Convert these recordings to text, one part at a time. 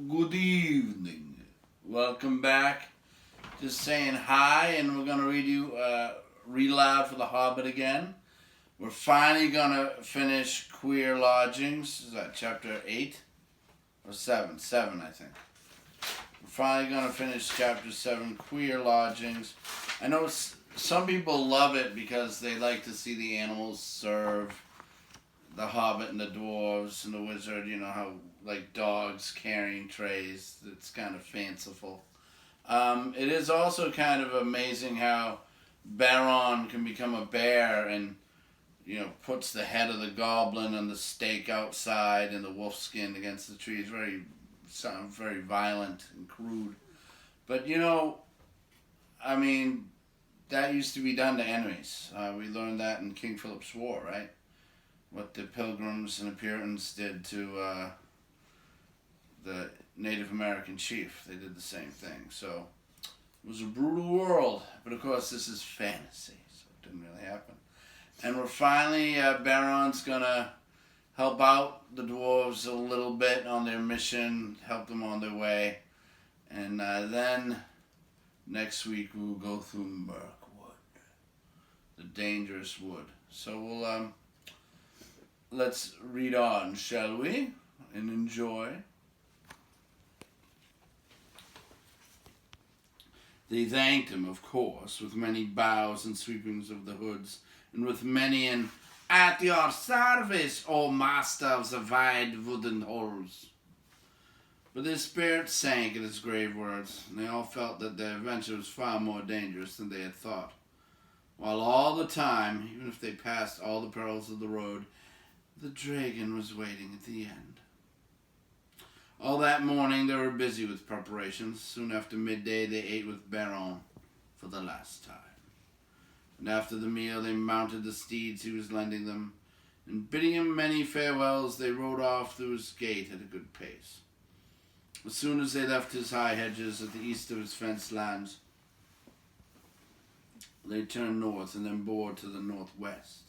Good evening. Welcome back. Just saying hi, and we're going to read you Read Aloud for the Hobbit again. We're finally going to finish Queer Lodgings. Is that chapter 8? Or 7? 7, I think. We're finally going to finish chapter 7, Queer Lodgings. I know some people love it because they like to see the animals serve the hobbit and the dwarves and the wizard, you know, how like dogs carrying trays. It's kind of fanciful. It is also kind of amazing how Baron can become a bear and, you know, puts the head of the goblin on the stake outside and the wolf skin against the tree. It's very violent and crude. But, you know, I mean, that used to be done to enemies. We learned that in King Philip's War, right? What the Pilgrims and the Puritans did to the Native American chief. They did the same thing. So it was a brutal world. But of course, this is fantasy, so it didn't really happen. And we're finally, Baron's going to help out the dwarves a little bit on their mission, help them on their way. And then next week we'll go through Mirkwood, the dangerous wood. So we'll... let's read on, shall we? And enjoy. They thanked him, of course, with many bows and sweepings of the hoods, and with many an "At your service, O master of the wide wooden halls." But their spirits sank at his grave words, and they all felt that their adventure was far more dangerous than they had thought. While all the time, even if they passed all the perils of the road, the dragon was waiting at the end. All that morning they were busy with preparations. Soon after midday they ate with Baron for the last time. And after the meal they mounted the steeds he was lending them, and bidding him many farewells they rode off through his gate at a good pace. As soon as they left his high hedges at the east of his fenced lands, they turned north and then bore to the northwest.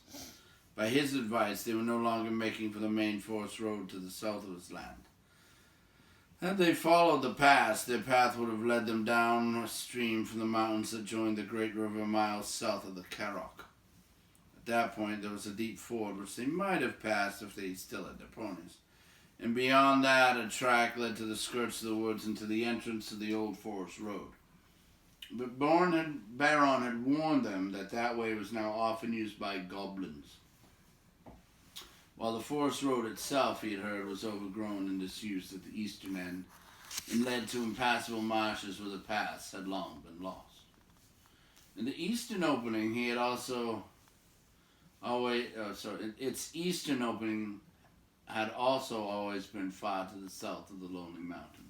By his advice, they were no longer making for the main forest road to the south of his land. Had they followed the pass, their path would have led them down a stream from the mountains that joined the great river miles south of the Carrock. At that point, there was a deep ford which they might have passed if they still had their ponies. And beyond that, a track led to the skirts of the woods and to the entrance to the old forest road. But Baron had warned them that that way was now often used by goblins, while the forest road itself, he had heard, was overgrown and disused at the eastern end and led to impassable marshes where the paths had long been lost. In the eastern opening, he had also its eastern opening had also always been far to the south of the Lonely Mountain,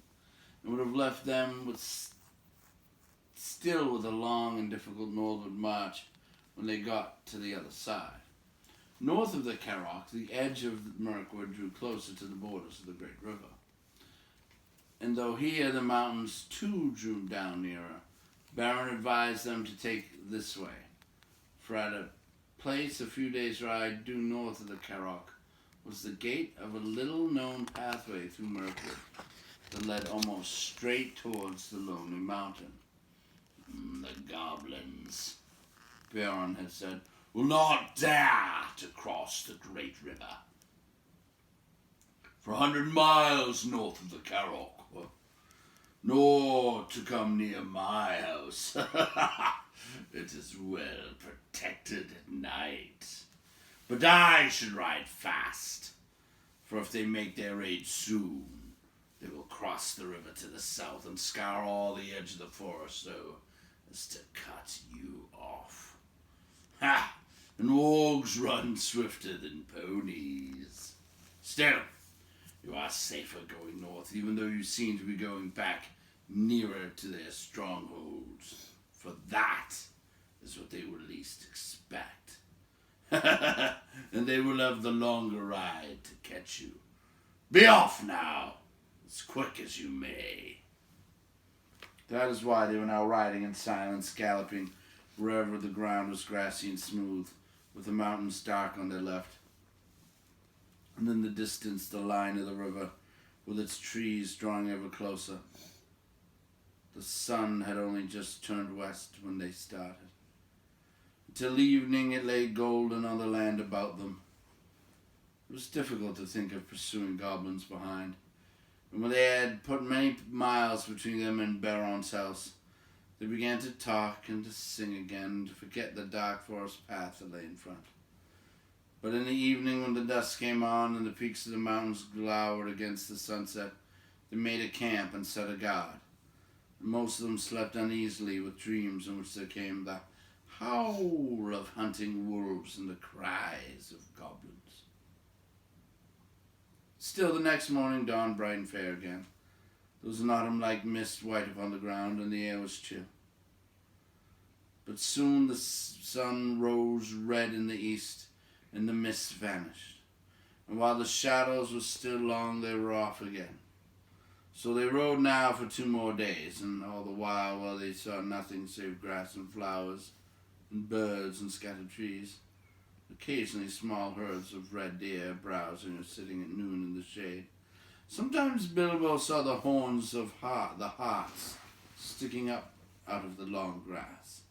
and would have left them still with a long and difficult northward march when they got to the other side. North of the Carrock, the edge of Mirkwood drew closer to the borders of the great river. And though here the mountains too drew down nearer, Baron advised them to take this way, for at a place a few days' ride due north of the Carrock was the gate of a little-known pathway through Mirkwood that led almost straight towards the Lonely Mountain. "The goblins," Baron had said, "will not dare to cross the great river for 100 miles north of the Carrock, nor to come near my house. It is well protected at night. But I should ride fast, for if they make their raid soon, they will cross the river to the south and scour all the edge of the forest so as to cut you off. Ha! And wargs run swifter than ponies. Still, you are safer going north, even though you seem to be going back nearer to their strongholds, for that is what they will least expect. And they will have the longer ride to catch you. Be off now, as quick as you may." That is why they were now riding in silence, galloping wherever the ground was grassy and smooth, with the mountains dark on their left. And in the distance, the line of the river, with its trees drawing ever closer. The sun had only just turned west when they started. Till evening it lay golden on the land about them. It was difficult to think of pursuing goblins behind, and when they had put many miles between them and Baron's house, they began to talk and to sing again, to forget the dark forest path that lay in front. But in the evening, when the dusk came on and the peaks of the mountains glowered against the sunset, they made a camp and set a guard. Most of them slept uneasily with dreams in which there came the howl of hunting wolves and the cries of goblins. Still, the next morning dawned bright and fair again. There was an autumn-like mist white upon the ground, and the air was chill. But soon the sun rose red in the east, and the mist vanished. And while the shadows were still long, they were off again. So they rode now for 2 more days, and all the while they saw nothing save grass and flowers, and birds and scattered trees. Occasionally small herds of red deer browsing or sitting at noon in the shade. Sometimes Bilbo saw the horns of the harts sticking up out of the long grass,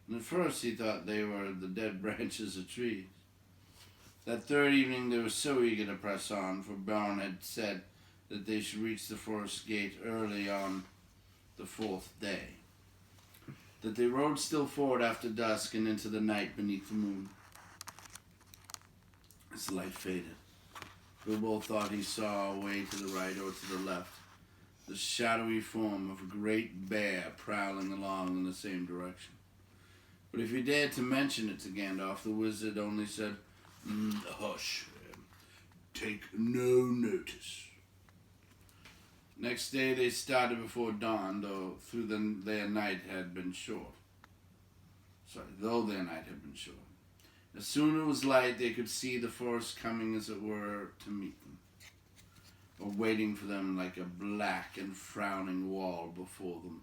and at first he thought they were the dead branches of trees. That third evening they were so eager to press on, for Baron had said that they should reach the forest gate early on the 4th day, that they rode still forward after dusk and into the night beneath the moon. As the light faded, Bilbo thought he saw away to the right or to the left the shadowy form of a great bear prowling along in the same direction. But if he dared to mention it to Gandalf, the wizard only said, "Hush, take no notice." Next day they started before dawn, though their night had been short. As soon as it was light, they could see the forest coming, as it were, to meet them, or waiting for them like a black and frowning wall before them.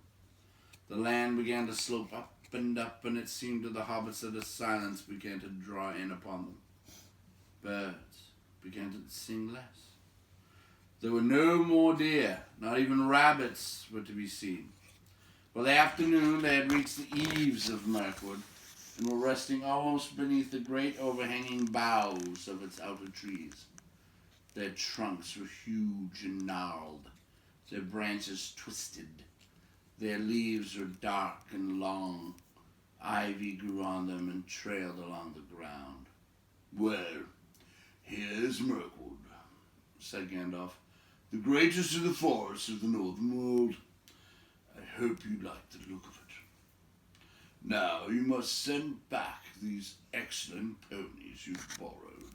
The land began to slope up, and it seemed to the hobbits that a silence began to draw in upon them. Birds began to sing less. There were no more deer, not even rabbits were to be seen. By the afternoon they had reached the eaves of Mirkwood, and were resting almost beneath the great overhanging boughs of its outer trees. Their trunks were huge and gnarled, their branches twisted, their leaves were dark and long. Ivy grew on them and trailed along the ground. "Well, here's Mirkwood," said Gandalf, "the greatest of the forests of the northern world. I hope you like the look of it. Now you must send back these excellent ponies you've borrowed."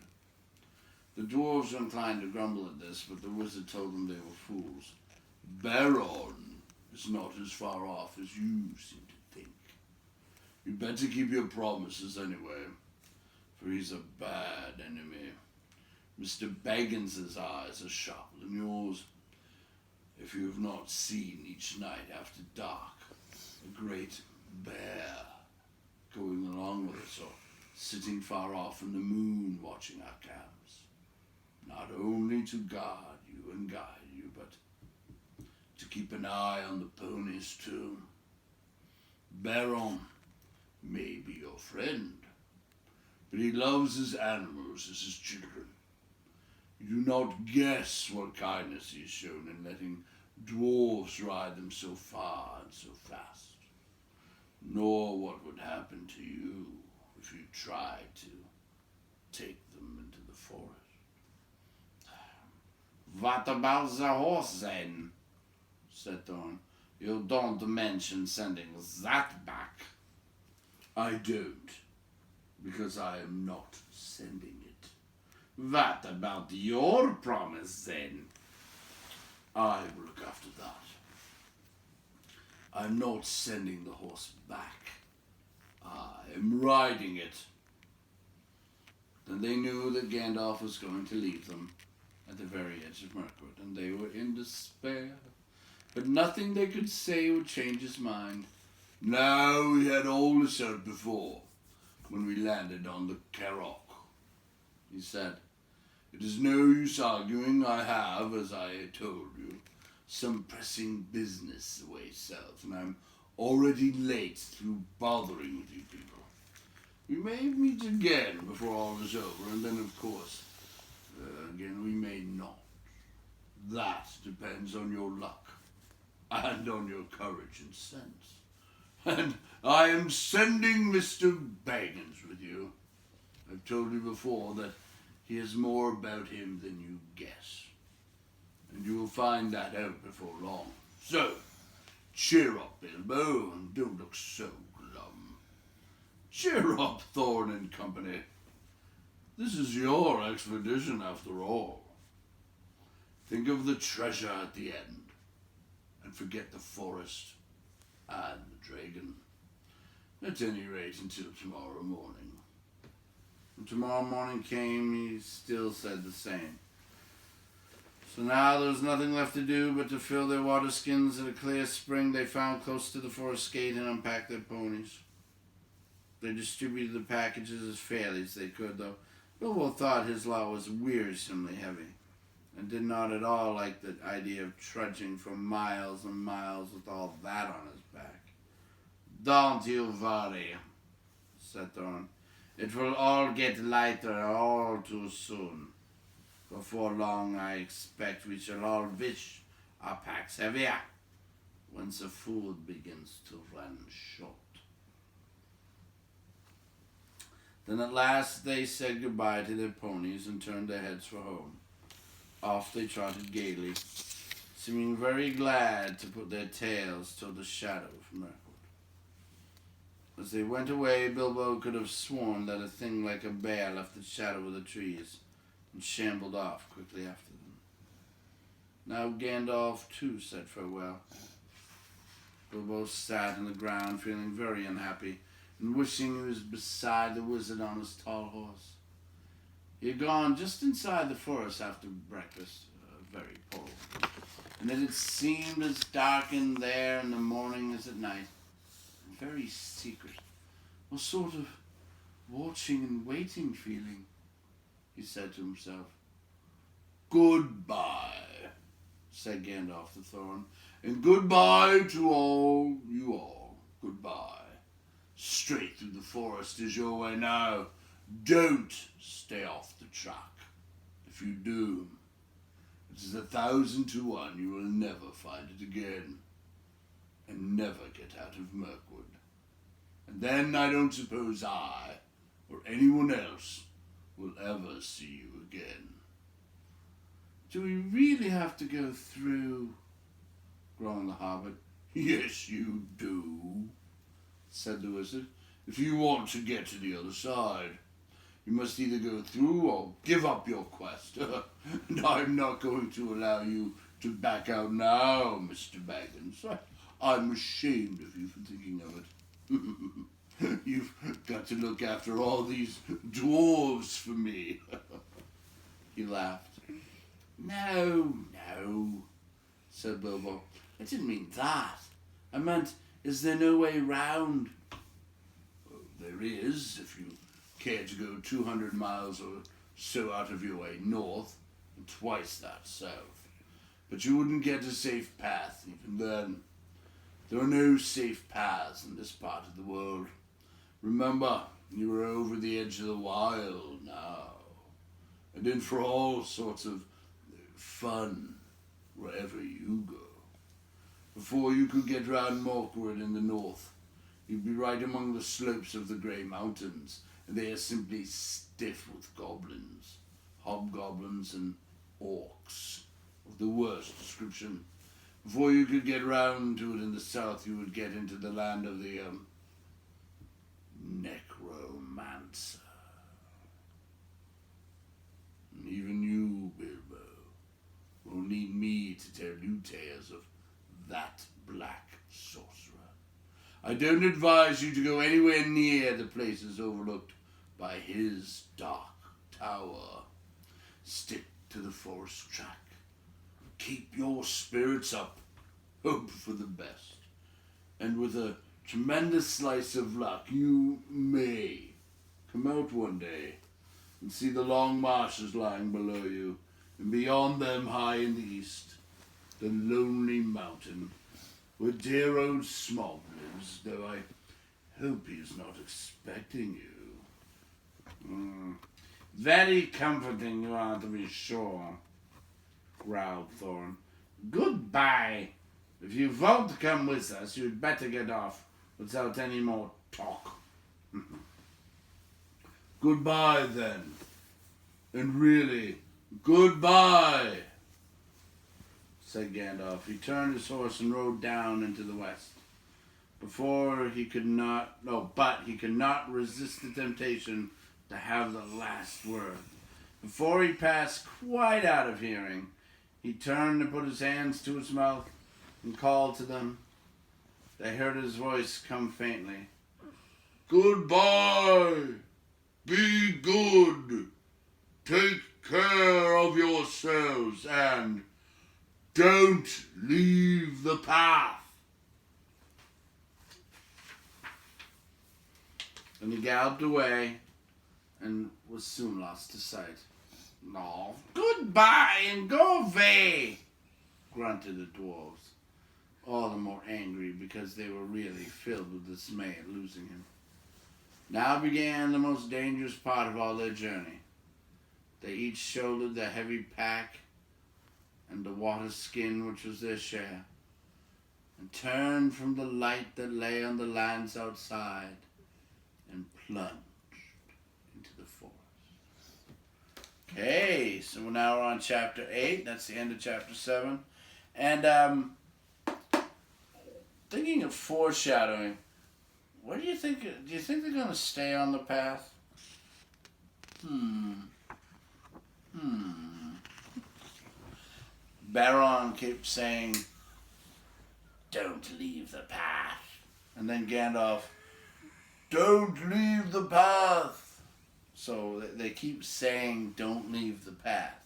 The dwarves were inclined to grumble at this, but the wizard told them they were fools. "Baron is not as far off as you seem to think. You'd better keep your promises anyway, for he's a bad enemy. Mr. Baggins's eyes are sharper than yours. If you have not seen each night after dark a great bear going along with us, or sitting far off in the moon watching our camps, not only to guard you and guide you, but to keep an eye on the ponies too. Baron may be your friend, but he loves his animals as his children. You do not guess what kindness he has shown in letting dwarves ride them so far and so fast, nor what would happen to you if you tried to take them into the forest." "What about the horse, then?" said Thorn. "You don't mention sending that back." "I don't, because I am not sending it." "What about your promise, then?" "I will look after that. I'm not sending the horse back. I am riding it." Then they knew that Gandalf was going to leave them at the very edge of Mirkwood, and they were in despair. But nothing they could say would change his mind. "Now we had all this out before, when we landed on the Carrock," he said. It is no use arguing. I have, as I told you, some pressing business away south, and I'm already late through bothering with you people. We may meet again before all is over, and then, of course, again, we may not. That depends on your luck, and on your courage and sense. And I am sending Mr. Baggins with you. I've told you before that he has more about him than you guess. And you will find that out before long. So, cheer up, Bilbo, and don't look so glum. Cheer up, Thorn and Company. This is your expedition, after all. Think of the treasure at the end, and forget the forest and the dragon. At any rate, until tomorrow morning. When tomorrow morning came, he still said the same. So now there was nothing left to do but to fill their water skins at a clear spring they found close to the forest gate and unpack their ponies. They distributed the packages as fairly as they could, though Bilbo thought his lot was wearisomely heavy, and did not at all like the idea of trudging for miles and miles with all that on his back. "Don't you worry," said Thorn. "It will all get lighter all too soon. Before long, I expect we shall all wish our packs heavier, once the food begins to run short." Then at last they said goodbye to their ponies and turned their heads for home. Off they trotted gaily, seeming very glad to put their tails toward the shadow of Mirkwood. As they went away, Bilbo could have sworn that a thing like a bear left the shadow of the trees and shambled off quickly after them. Now Gandalf too said farewell. Bilbo sat on the ground, feeling very unhappy, and wishing he was beside the wizard on his tall horse. He had gone just inside the forest after breakfast, very cold, and it had seemed as dark in there in the morning as at night, and very secret, a sort of watching and waiting feeling. He said to himself. "Goodbye," said Gandalf the Thorn, "and goodbye to all you all. Goodbye. Straight through the forest is your way now. Don't stay off the track. If you do, it is 1,000 to 1 you will never find it again, and never get out of Mirkwood. And then I don't suppose I, or anyone else, will ever see you again." "Do we really have to go through?" groaned the hobbit. "Yes, you do," said the wizard. "If you want to get to the other side, you must either go through or give up your quest. And I'm not going to allow you to back out now, Mr. Baggins. I'm ashamed of you for thinking of it. You've got to look after all these dwarves for me." He laughed. No, said Bilbo. "I didn't mean that. I meant, is there no way round?" "There is, if you care to go 200 miles or so out of your way north, and twice that south. But you wouldn't get a safe path even then. There are no safe paths in this part of the world. Remember, you are over the edge of the wild now, and in for all sorts of fun wherever you go. Before you could get round Mirkwood in the north, you'd be right among the slopes of the Grey Mountains, and they are simply stiff with goblins, hobgoblins and orcs of the worst description. Before you could get round to it in the south, you would get into the land of the necromancer. And even you, Bilbo, will need me to tell you tales of that black sorcerer. I don't advise you to go anywhere near the places overlooked by his dark tower. Stick to the forest track. Keep your spirits up. Hope for the best. And with a tremendous slice of luck, you may come out one day and see the long marshes lying below you, and beyond them, high in the east, the lonely mountain where dear old Smog lives, though I hope he's not expecting you. Very comforting you are, to be sure, growled Thorn. Goodbye. If you vote to come with us, you'd better get off without any more talk. Goodbye, then. And really, goodbye, said Gandalf. He turned his horse and rode down into the west. But he could not resist the temptation to have the last word. Before he passed quite out of hearing, he turned and put his hands to his mouth and called to them. They heard his voice come faintly. Goodbye! Be good! Take care of yourselves and don't leave the path. And he galloped away and was soon lost to sight. No, goodbye and go away, grunted the dwarves, all the more angry because they were really filled with dismay at losing him. Now began the most dangerous part of all their journey. They each shouldered the heavy pack and the water skin which was their share, and turned from the light that lay on the lands outside and plunged into the forest. Okay, so now we're on chapter 8. That's the end of chapter 7. And thinking of foreshadowing, what do you think? Do you think they're going to stay on the path? Baron kept saying, don't leave the path. And then Gandalf, don't leave the path. So they keep saying, don't leave the path.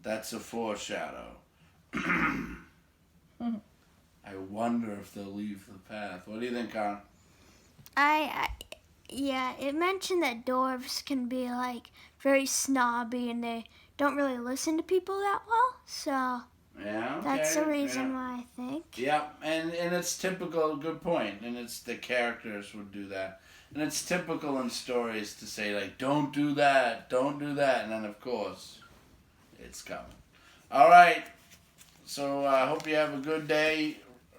That's a foreshadow. I wonder if they'll leave the path. What do you think, Con? Yeah, it mentioned that dwarves can be like very snobby and they don't really listen to people that well. So yeah, okay, that's the reason why I think. Yeah, and it's typical, good point. And it's the characters would do that. And it's typical in stories to say, like, don't do that. And then, of course, it's coming. All right. So I hope you have a good day.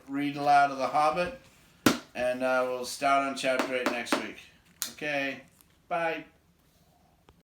Read aloud of The Hobbit. And we'll start on chapter 8 next week. Okay. Bye.